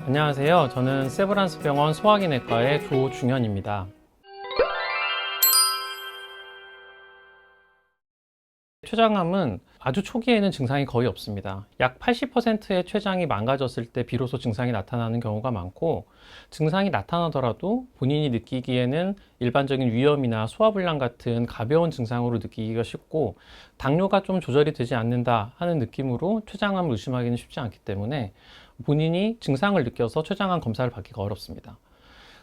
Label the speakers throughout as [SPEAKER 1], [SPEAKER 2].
[SPEAKER 1] 안녕하세요. 저는 세브란스 병원 소화기내과의 조중현입니다. 췌장암은 아주 초기에는 증상이 거의 없습니다. 약 80%의 췌장이 망가졌을 때 비로소 증상이 나타나는 경우가 많고, 증상이 나타나더라도 본인이 느끼기에는 일반적인 위염이나 소화불량 같은 가벼운 증상으로 느끼기가 쉽고, 당뇨가 좀 조절이 되지 않는다 하는 느낌으로 췌장암을 의심하기는 쉽지 않기 때문에 본인이 증상을 느껴서 췌장암 검사를 받기가 어렵습니다.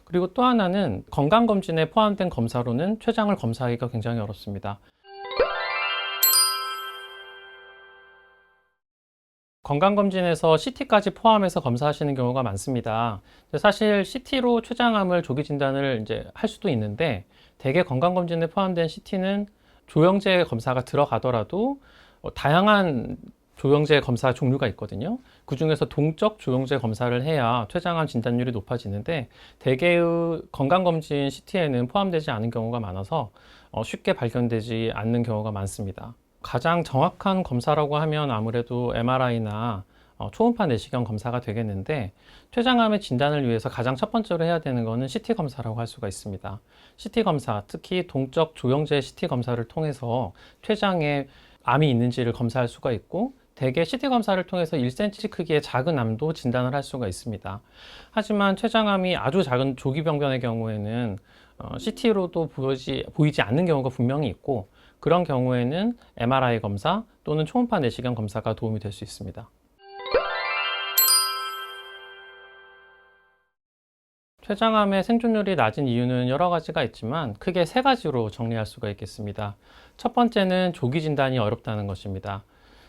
[SPEAKER 1] 그리고 또 하나는 건강검진에 포함된 검사로는 췌장을 검사하기가 굉장히 어렵습니다. 건강검진에서 CT까지 포함해서 검사하시는 경우가 많습니다. 사실 CT로 췌장암을 조기 진단을 이제 할 수도 있는데, 대개 건강검진에 포함된 CT는 조영제 검사가 들어가더라도 다양한 조영제 검사 종류가 있거든요. 그 중에서 동적 조영제 검사를 해야 췌장암 진단율이 높아지는데, 대개의 건강검진 CT에는 포함되지 않은 경우가 많아서 쉽게 발견되지 않는 경우가 많습니다. 가장 정확한 검사라고 하면 아무래도 MRI나 초음파 내시경 검사가 되겠는데, 췌장암의 진단을 위해서 가장 첫 번째로 해야 되는 것은 CT 검사라고 할 수가 있습니다. CT 검사, 특히 동적 조영제 CT 검사를 통해서 췌장에 암이 있는지를 검사할 수가 있고, 대개 CT 검사를 통해서 1cm 크기의 작은 암도 진단을 할 수가 있습니다. 하지만 췌장암이 아주 작은 조기 병변의 경우에는 CT로도 보이지 않는 경우가 분명히 있고, 그런 경우에는 MRI 검사 또는 초음파 내시경 검사가 도움이 될 수 있습니다. 췌장암의 생존율이 낮은 이유는 여러 가지가 있지만 크게 세 가지로 정리할 수가 있겠습니다. 첫 번째는 조기 진단이 어렵다는 것입니다.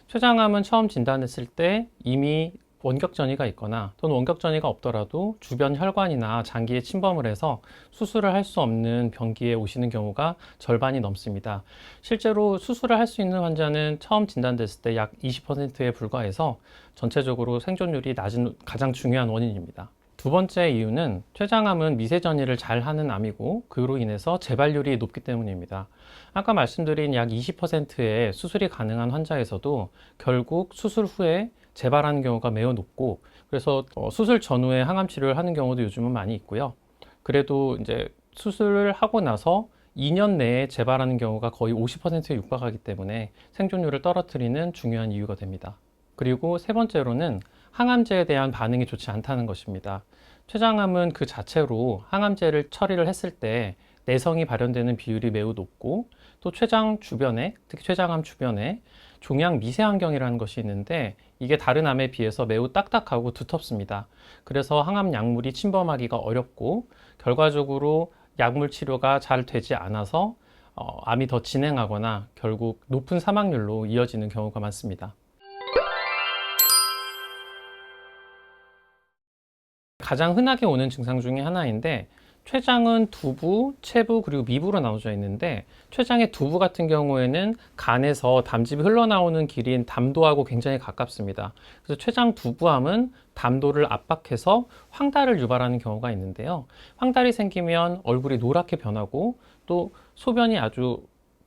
[SPEAKER 1] 췌장암은 처음 진단했을 때 이미 원격 전이가 있거나 또는 원격 전이가 없더라도 주변 혈관이나 장기에 침범을 해서 수술을 할 수 없는 병기에 오시는 경우가 절반이 넘습니다. 실제로 수술을 할 수 있는 환자는 처음 진단됐을 때 약 20%에 불과해서 전체적으로 생존율이 낮은 가장 중요한 원인입니다. 두 번째 이유는 췌장암은 미세 전이를 잘 하는 암이고, 그로 인해서 재발률이 높기 때문입니다. 아까 말씀드린 약 20%의 수술이 가능한 환자에서도 결국 수술 후에 재발하는 경우가 매우 높고, 그래서 수술 전후에 항암 치료를 하는 경우도 요즘은 많이 있고요. 그래도 이제 수술을 하고 나서 2년 내에 재발하는 경우가 거의 50%에 육박하기 때문에 생존율을 떨어뜨리는 중요한 이유가 됩니다. 그리고 세 번째로는 항암제에 대한 반응이 좋지 않다는 것입니다. 췌장암은 그 자체로 항암제를 처리를 했을 때 내성이 발현되는 비율이 매우 높고, 또 췌장 주변에, 특히 췌장암 주변에 종양 미세환경이라는 것이 있는데, 이게 다른 암에 비해서 매우 딱딱하고 두텁습니다. 그래서 항암 약물이 침범하기가 어렵고, 결과적으로 약물 치료가 잘 되지 않아서 암이 더 진행하거나 결국 높은 사망률로 이어지는 경우가 많습니다. 가장 흔하게 오는 증상 중에 하나인데, 췌장은 두부, 체부, 그리고 미부로 나눠져 있는데, 췌장의 두부 같은 경우에는 간에서 담즙이 흘러나오는 길인 담도하고 굉장히 가깝습니다. 그래서 췌장 두부암은 담도를 압박해서 황달을 유발하는 경우가 있는데요. 황달이 생기면 얼굴이 노랗게 변하고, 또 소변이 아주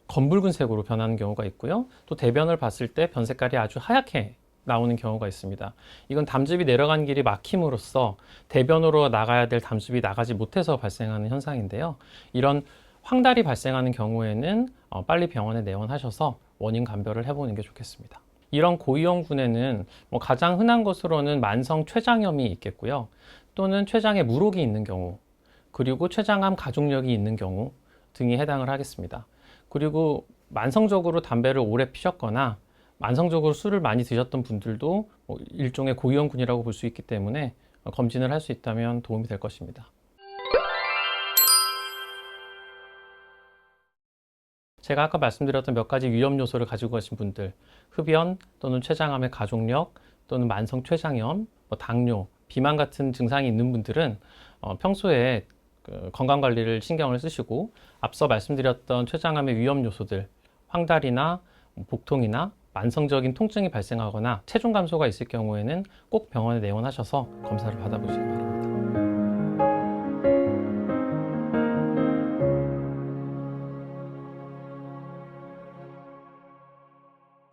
[SPEAKER 1] 검붉은 색으로 변하는 경우가 있고요. 또 대변을 봤을 때 변 색깔이 아주 하얗게 나오는 경우가 있습니다. 이건 담즙이 내려간 길이 막힘으로써 대변으로 나가야 될 담즙이 나가지 못해서 발생하는 현상인데요. 이런 황달이 발생하는 경우에는 빨리 병원에 내원하셔서 원인 감별을 해보는 게 좋겠습니다. 이런 고위험군에는 가장 흔한 것으로는 만성 췌장염이 있겠고요. 또는 췌장에 물혹이 있는 경우, 그리고 췌장암 가족력이 있는 경우 등이 해당을 하겠습니다. 그리고 만성적으로 담배를 오래 피셨거나 만성적으로 술을 많이 드셨던 분들도 일종의 고위험군이라고 볼 수 있기 때문에 검진을 할 수 있다면 도움이 될 것입니다. 제가 아까 말씀드렸던 몇 가지 위험 요소를 가지고 계신 분들, 흡연 또는 췌장암의 가족력 또는 만성 췌장염, 당뇨, 비만 같은 증상이 있는 분들은 평소에 건강관리를 신경을 쓰시고, 앞서 말씀드렸던 췌장암의 위험 요소들, 황달이나 복통이나 만성적인 통증이 발생하거나 체중 감소가 있을 경우에는 꼭 병원에 내원하셔서 검사를 받아보시기 바랍니다.